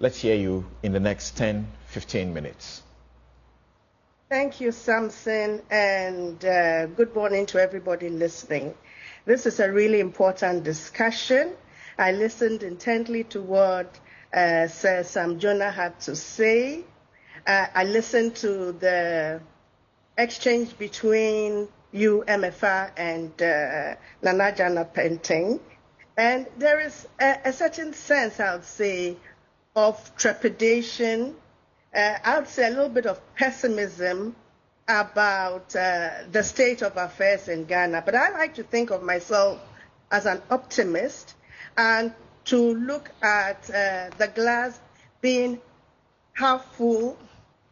Let's hear you in the next 10, 15 minutes. Thank you, Samson, and good morning to everybody listening. This is a really important discussion. I listened intently to what Sir Sam Jonah had to say. I listened to the exchange between you, MFA, and Nana Jana Penteng. And there is a certain sense, I would say, of trepidation, I would say a little bit of pessimism about the state of affairs in Ghana. But I like to think of myself as an optimist and to look at the glass being half full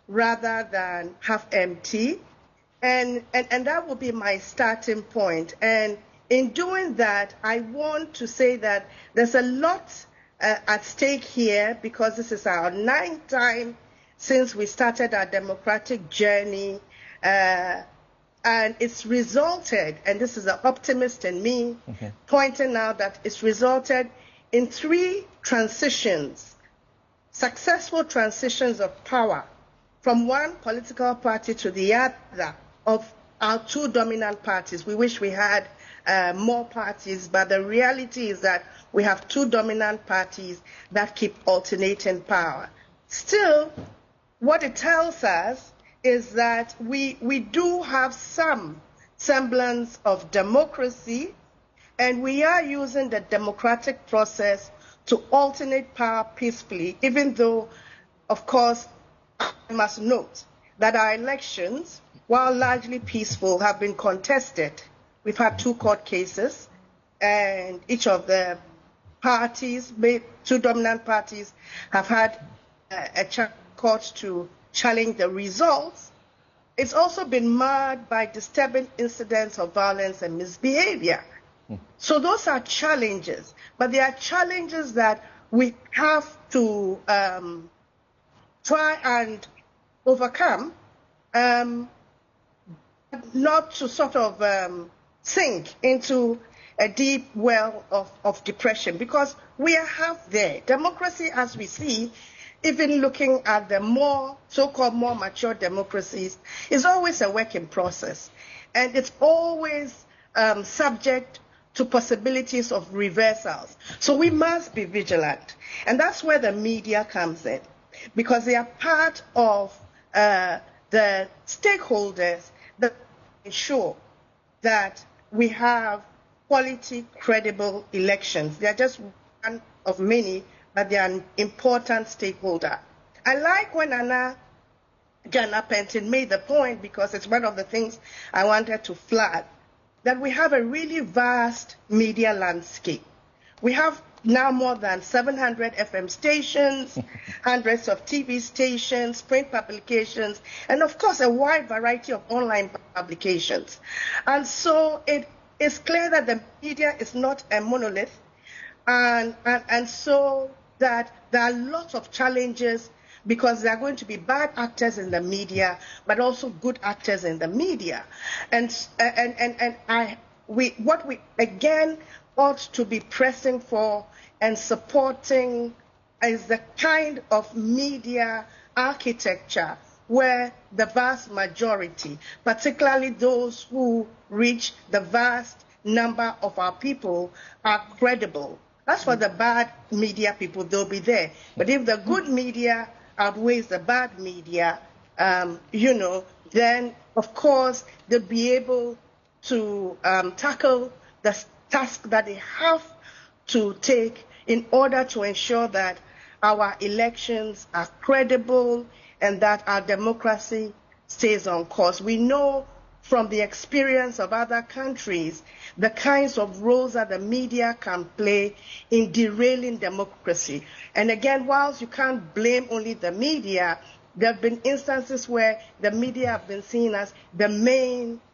rather than half empty. And that will be my starting point. And in doing that, I want to say that there's a lot at stake here, because this is our 9th time since we started our democratic journey, and it's resulted, and this is the optimist in me, pointing out that it's resulted in 3 transitions, successful transitions of power from one political party to the other of our 2 dominant parties. We wish we had more parties, but the reality is that we have 2 dominant parties that keep alternating power. Still, what it tells us is that we do have some semblance of democracy, and we are using the democratic process to alternate power peacefully, even though, of course, I must note that our elections, while largely peaceful, have been contested. We've had 2 court cases, and each of the parties, 2 dominant parties, have had a court to challenge the results. It's also been marred by disturbing incidents of violence and misbehavior. So those are challenges, but they are challenges that we have to try and overcome, not to sort of sink into a deep well of depression, because we are half there. Democracy, as we see, even looking at the more so-called more mature democracies, is always a work in process, and it's always subject to possibilities of reversals. So we must be vigilant, and that's where the media comes in, because they are part of the stakeholders that ensure that we have quality, credible elections. They are just one of many, but they are an important stakeholder. I like when Nana Jana Penteng made the point, because it's one of the things I wanted to flag, that we have a really vast media landscape. We have now more than 700 FM stations, hundreds of TV stations, print publications, and of course a wide variety of online publications. And so it is clear that the media is not a monolith, and so that there are lots of challenges, because there are going to be bad actors in the media, but also good actors in the media. What we again ought to be pressing for and supporting is the kind of media architecture where the vast majority, particularly those who reach the vast number of our people, are credible. As for the bad media people, they'll be there. But if the good media outweighs the bad media, then of course they'll be able to tackle the task that they have to take in order to ensure that our elections are credible and that our democracy stays on course. We know from the experience of other countries the kinds of roles that the media can play in derailing democracy. And again, whilst you can't blame only the media, there have been instances where the media have been seen as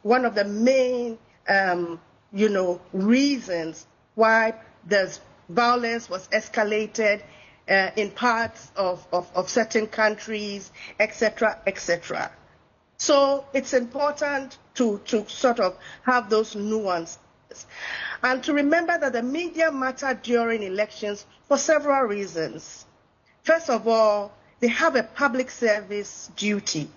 one of the main reasons why the violence was escalated in parts of certain countries, etc., etc. So it's important to sort of have those nuances and to remember that the media matter during elections for several reasons. First of all, they have a public service duty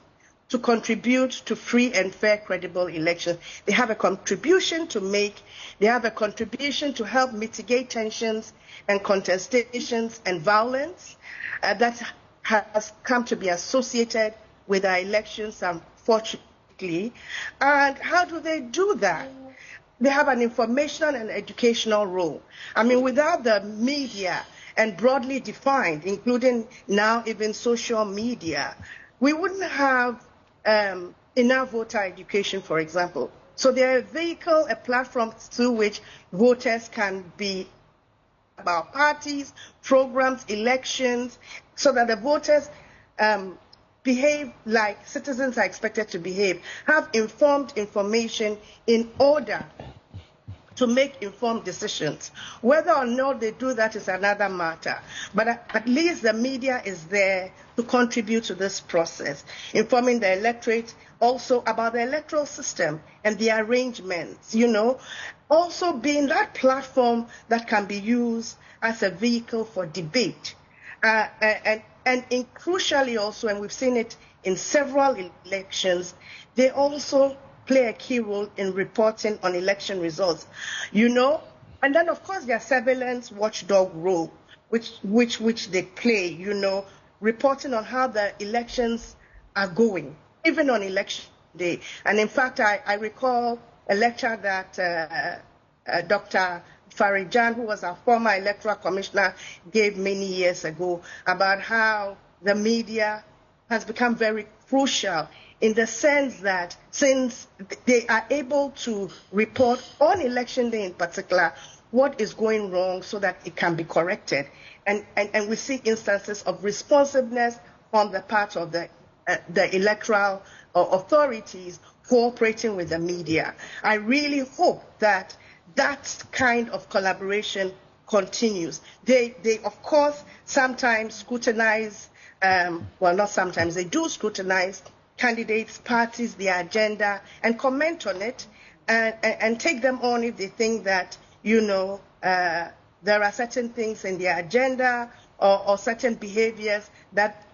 to contribute to free and fair, credible elections. They have a contribution to make. They have a contribution to help mitigate tensions and contestations and violence that has come to be associated with our elections, unfortunately. And how do they do that? They have an informational and educational role. I mean, without the media, and broadly defined, including now even social media, we wouldn't have enough voter education, for example. So they're a vehicle, a platform through which voters can be about parties, programs, elections, so that the voters behave like citizens are expected to behave, have informed information in order to make informed decisions. Whether or not they do that is another matter. But at least the media is there to contribute to this process, informing the electorate also about the electoral system and the arrangements, also being that platform that can be used as a vehicle for debate. And crucially also, and we've seen it in several elections, they also play a key role in reporting on election results, and then of course their surveillance watchdog role, which they play, reporting on how the elections are going, even on election day. And in fact, I recall a lecture that Dr. Farijan, who was our former electoral commissioner, gave many years ago about how the media has become very crucial in the sense that since they are able to report on election day in particular what is going wrong so that it can be corrected. And we see instances of responsiveness on the part of the electoral authorities cooperating with the media. I really hope that that kind of collaboration continues. They of course, sometimes scrutinize, not sometimes, they do scrutinize candidates, parties, their agenda, and comment on it, and take them on if they think that, there are certain things in their agenda or certain behaviors that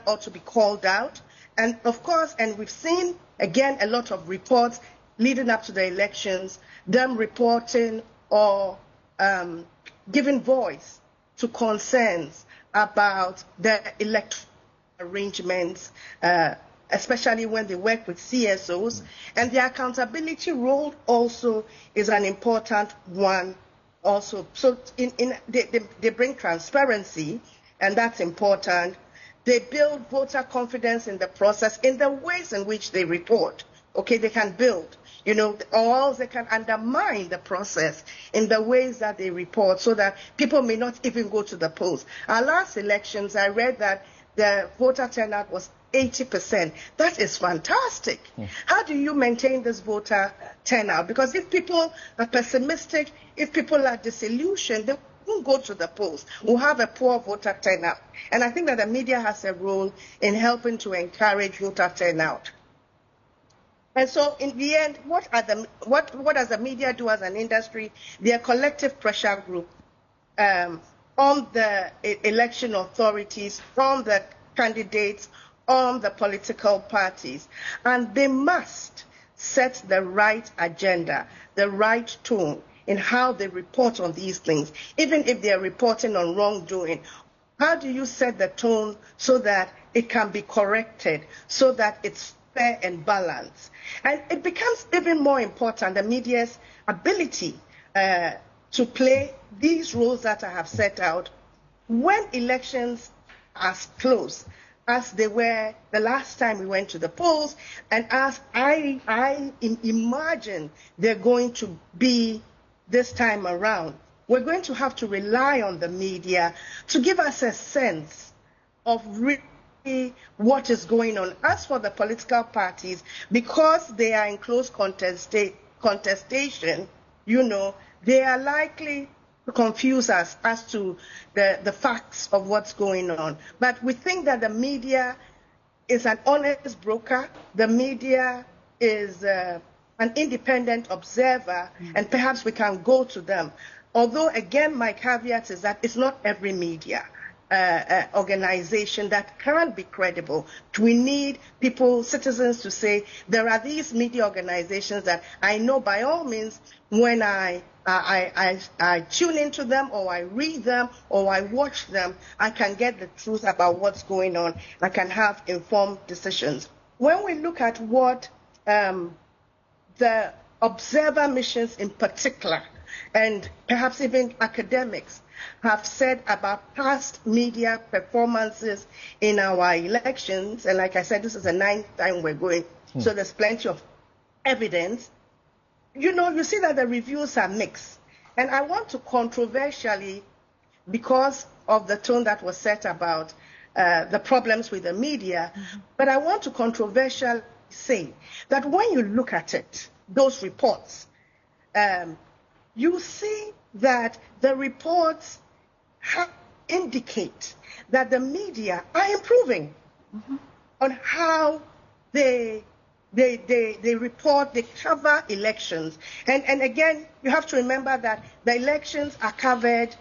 ought to be called out. And of course, and we've seen, again, a lot of reports leading up to the elections, them reporting or giving voice to concerns about the electoral arrangements, especially when they work with CSOs. And the accountability role also is an important one also. So they bring transparency, and that's important. They build voter confidence in the process in the ways in which they report. Okay, they can build, or they can undermine the process in the ways that they report so that people may not even go to the polls. Our last elections, I read that the voter turnout was 80%. That is fantastic. How do you maintain this voter turnout? Because if people are pessimistic, if people are disillusioned, they won't go to the polls. We'll have a poor voter turnout. And I think that the media has a role in helping to encourage voter turnout. And so in the end, what does the media do as an industry? They're a collective pressure group on the election authorities, on the candidates, on the political parties. And they must set the right agenda, the right tone in how they report on these things, even if they're reporting on wrongdoing. How do you set the tone so that it can be corrected, so that it's fair and balanced? And it becomes even more important, the media's ability to play these roles that I have set out when elections are close, as they were the last time we went to the polls, and as I imagine they're going to be this time around. We're going to have to rely on the media to give us a sense of really what is going on. As for the political parties, because they are in close contestation, they are likely to confuse us as to the facts of what's going on. But we think that the media is an honest broker. The media is an independent observer, and perhaps we can go to them. Although, again, my caveat is that it's not every media. organization that can be credible. We need people, citizens, to say, there are these media organizations that I know by all means when I tune into them, or I read them, or I watch them, I can get the truth about what's going on. I can have informed decisions. When we look at what the observer missions in particular, and perhaps even academics, have said about past media performances in our elections, and like I said, this is the 9th time we're going, so there's plenty of evidence. You see that the reviews are mixed. And I want to controversially, because of the tone that was set about the problems with the media, but I want to controversially say that when you look at it, those reports, you see that the reports indicate that the media are improving on how they report, they cover elections. And again, you have to remember that the elections are covered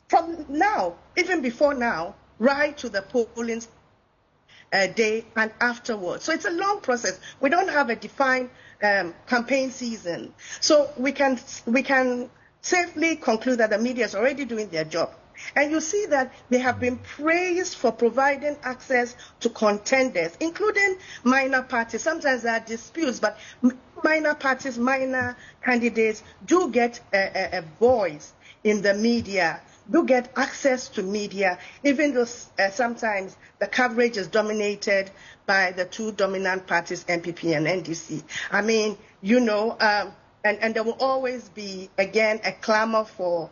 from now, even before now, right to the polling day and afterwards. So it's a long process. We don't have a defined campaign season. So we can safely conclude that the media is already doing their job. And you see that they have been praised for providing access to contenders, including minor parties. Sometimes there are disputes, but minor parties, minor candidates do get a voice in the media, do get access to media, even though sometimes the coverage is dominated by the two dominant parties, NPP and NDC. I mean, and there will always be, again, a clamor for,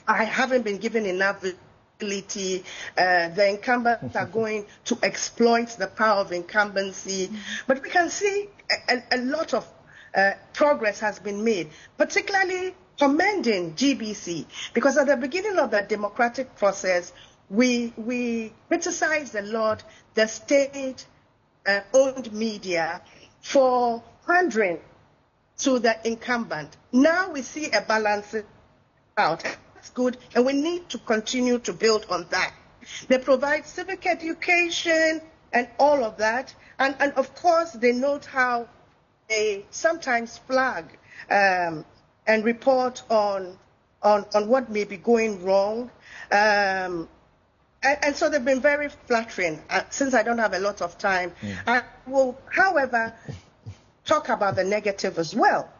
I haven't been given enough visibility. The incumbents are going to exploit the power of incumbency. But we can see a lot of progress has been made, particularly commending GBC, because at the beginning of the democratic process, we criticized a lot the state-owned media for pandering to the incumbent. Now we see a balance out. That's good, and we need to continue to build on that. They provide civic education and all of that, and of course they note how they sometimes flag and report on what may be going wrong. And so they've been very flattering. Since I don't have a lot of time, I will, however, talk about the negative as well.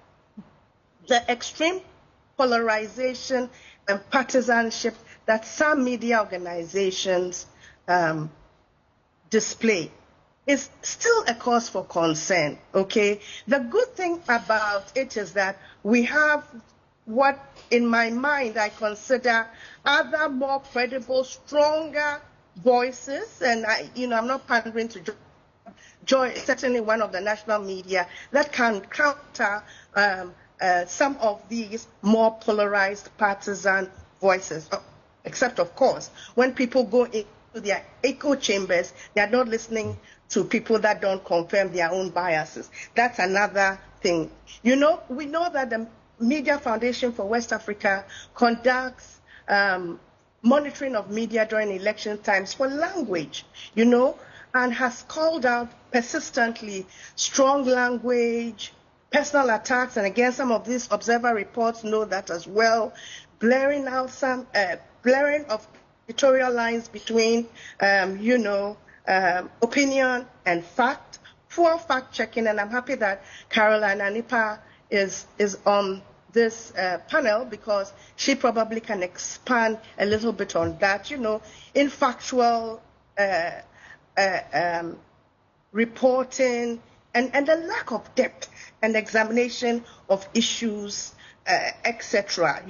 The extreme polarization and partisanship that some media organizations display is still a cause for concern, okay? The good thing about it is that we have what, in my mind, I consider other more credible, stronger voices, and I'm not pandering to Joy, certainly one of the national media, that can counter some of these more polarized partisan voices. Except, of course, when people go into their echo chambers, they are not listening to people that don't confirm their own biases. That's another thing. We know that the Media Foundation for West Africa conducts monitoring of media during election times for language, and has called out persistently strong language, personal attacks, and again, some of these observer reports know that as well, blurring out some blurring of editorial lines between, opinion and fact, poor fact checking, and I'm happy that Caroline Anipa is on this panel, because she probably can expand a little bit on that, in factual reporting and the lack of depth and examination of issues, etc.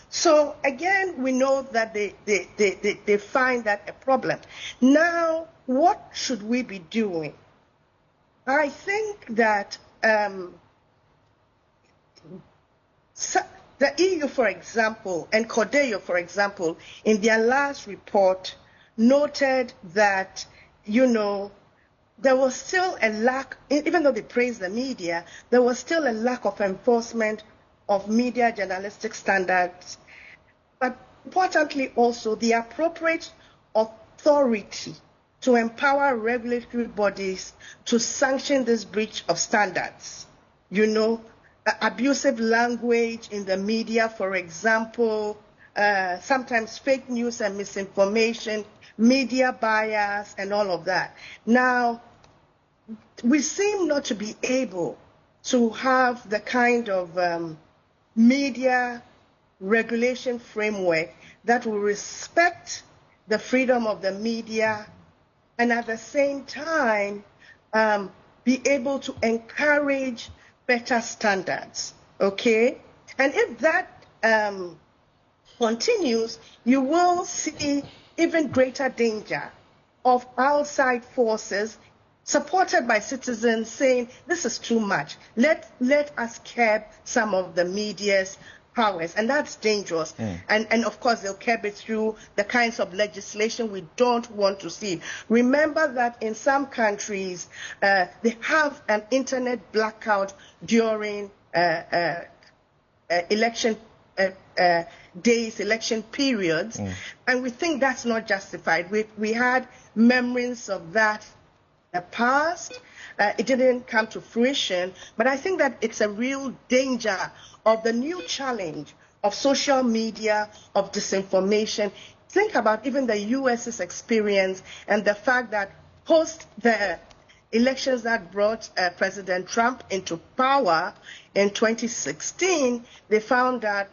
So again, we know that they find that a problem. Now, what should we be doing? I think that the EU, for example, and Cordeo, for example, in their last report, noted that, there was still a lack, even though they praised the media, there was still a lack of enforcement of media journalistic standards. But importantly also, the appropriate authority to empower regulatory bodies to sanction this breach of standards. You know, abusive language in the media, for example, sometimes fake news and misinformation, media bias, and all of that. Now, we seem not to be able to have the kind of media regulation framework that will respect the freedom of the media and at the same time be able to encourage better standards, okay? And if that continues, you will see even greater danger of outside forces supported by citizens saying, this is too much. Let us curb some of the media's powers, and that's dangerous. And of course, they'll curb it through the kinds of legislation we don't want to see. Remember that in some countries, they have an internet blackout during election days, election periods, and we think that's not justified. We had memories of that in the past. It didn't come to fruition, but I think that it's a real danger of the new challenge of social media, of disinformation. Think about even the US's experience and the fact that post the elections that brought President Trump into power in 2016, they found that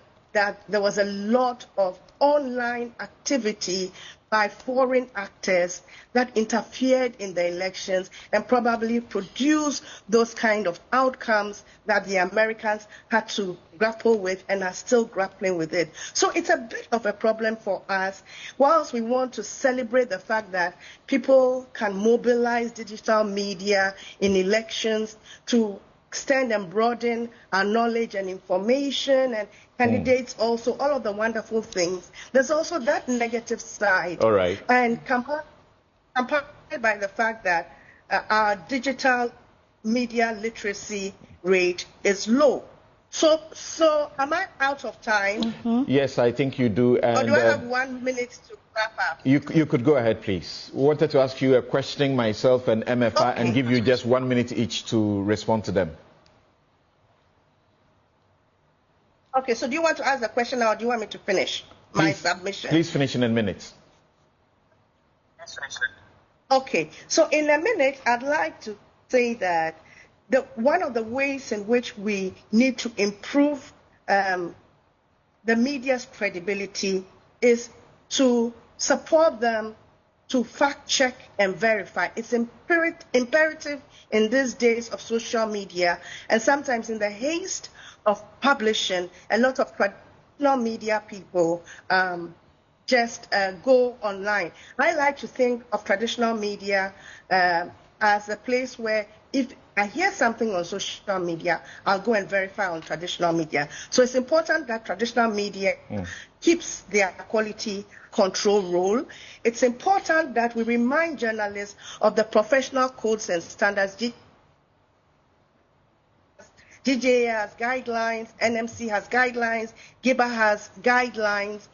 there was a lot of online activity by foreign actors that interfered in the elections and probably produced those kind of outcomes that the Americans had to grapple with and are still grappling with it. So it's a bit of a problem for us. Whilst we want to celebrate the fact that people can mobilize digital media in elections to extend and broaden our knowledge and information, and candidates also, all of the wonderful things, there's also that negative side. All right. And compounded by the fact that our digital media literacy rate is low. So am I out of time? Yes, I think you do. And, or do I have 1 minute to wrap up? You could go ahead, please. Wanted to ask you a question, myself and MFI, Okay. and give you just 1 minute each to respond to them. Okay, so do you want to ask the question now, or do you want me to finish my submission? Please finish in a minute. Okay, so in a minute, I'd like to say that one of the ways in which we need to improve the media's credibility is to support them to fact check and verify. It's imperative in these days of social media, and sometimes in the haste of publishing, a lot of traditional media people just go online. I like to think of traditional media as a place where if I hear something on social media, I'll go and verify on traditional media. So it's important that traditional media keeps their quality control role. It's important that we remind journalists of the professional codes and standards. GJA has guidelines, NMC has guidelines, GIBA has guidelines,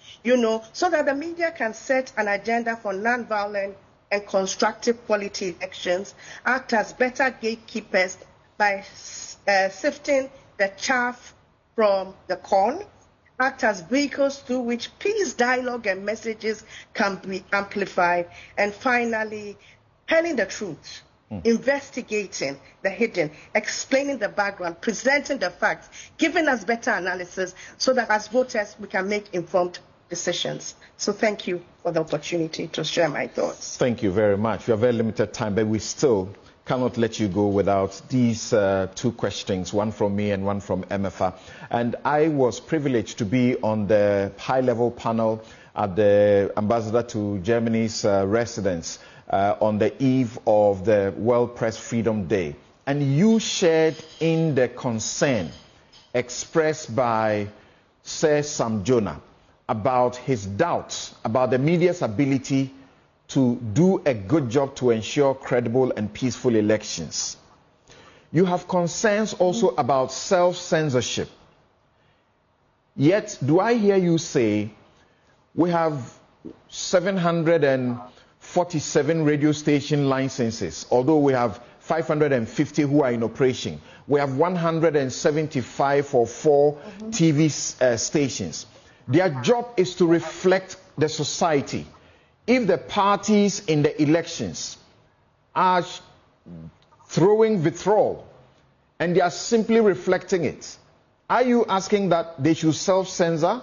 so that the media can set an agenda for nonviolent and constructive quality elections, act as better gatekeepers by sifting the chaff from the corn, act as vehicles through which peace dialogue and messages can be amplified, and finally, telling the truth. Investigating the hidden, explaining the background, presenting the facts, giving us better analysis so that as voters we can make informed decisions. So thank you for the opportunity to share my thoughts. Thank you very much. We have very limited time, but we still cannot let you go without these two questions, one from me and one from MFA. And I was privileged to be on the high-level panel at the Ambassador to Germany's residence on the eve of the World Press Freedom Day. And you shared in the concern expressed by Sir Sam Jonah about his doubts about the media's ability to do a good job to ensure credible and peaceful elections. You have concerns also about self-censorship. Yet, do I hear you say we have 700 and 47 radio station licenses, although we have 550 who are in operation. We have 175 for 4 TV stations. Their job is to reflect the society. If the parties in the elections are throwing vitriol and they are simply reflecting it, are you asking that they should self-censor?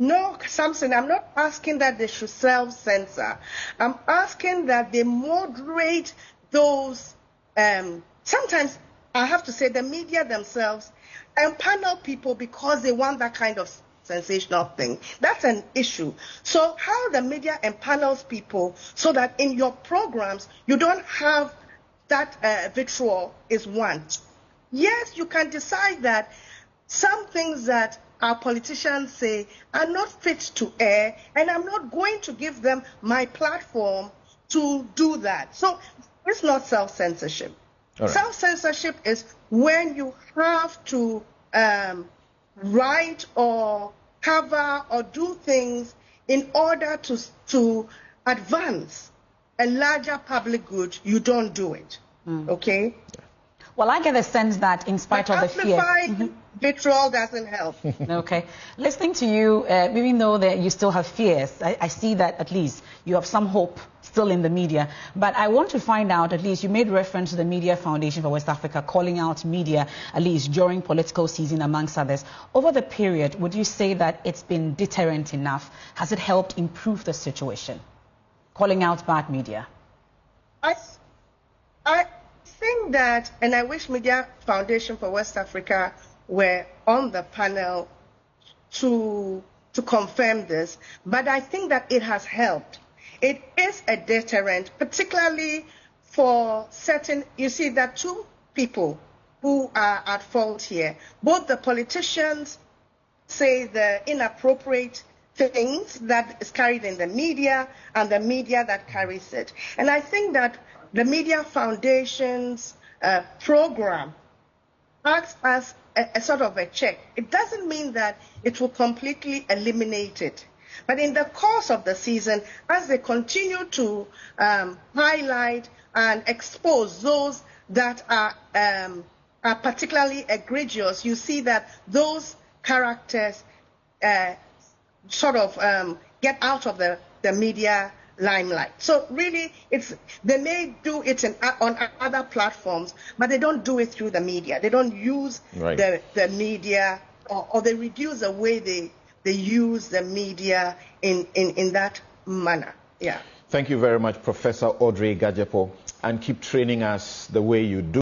No, Samson, I'm not asking that they should self-censor. I'm asking that they moderate those. Sometimes I have to say the media themselves empanel people because they want that kind of sensational thing. That's an issue. So how the media empanels people so that in your programs you don't have that vitriol is one. Yes, you can decide that some things that our politicians say are not fit to air, and I'm not going to give them my platform to do that. So it's not self-censorship. Right. Self-censorship is when you have to write or cover or do things in order to advance a larger public good. You don't do it. Okay? Well, I get a sense that in spite of the fear... Vitriol doesn't help. Okay. Listening to you, even though that you still have fears, I see that at least you have some hope still in the media. But I want to find out, at least you made reference to the Media Foundation for West Africa calling out media, at least during political season, amongst others. Over the period, would you say that it's been deterrent enough? Has it helped improve the situation? Calling out bad media. I think that, and I wish Media Foundation for West Africa were on the panel to confirm this, but I think that it has helped. It is a deterrent, particularly for certain, you see, there are 2 people who are at fault here. Both the politicians say the inappropriate things that is carried in the media and the media that carries it. And I think that the Media Foundation's program acts as a sort of a check. It doesn't mean that it will completely eliminate it. But in the course of the season, as they continue to highlight and expose those that are particularly egregious, you see that those characters sort of get out of the media limelight. So really, they may do it on other platforms, but they don't do it through the media. They don't use the media, or they reduce the way they use the media in that manner. Yeah. Thank you very much, Professor Audrey Gadzekpo, and keep training us the way you do.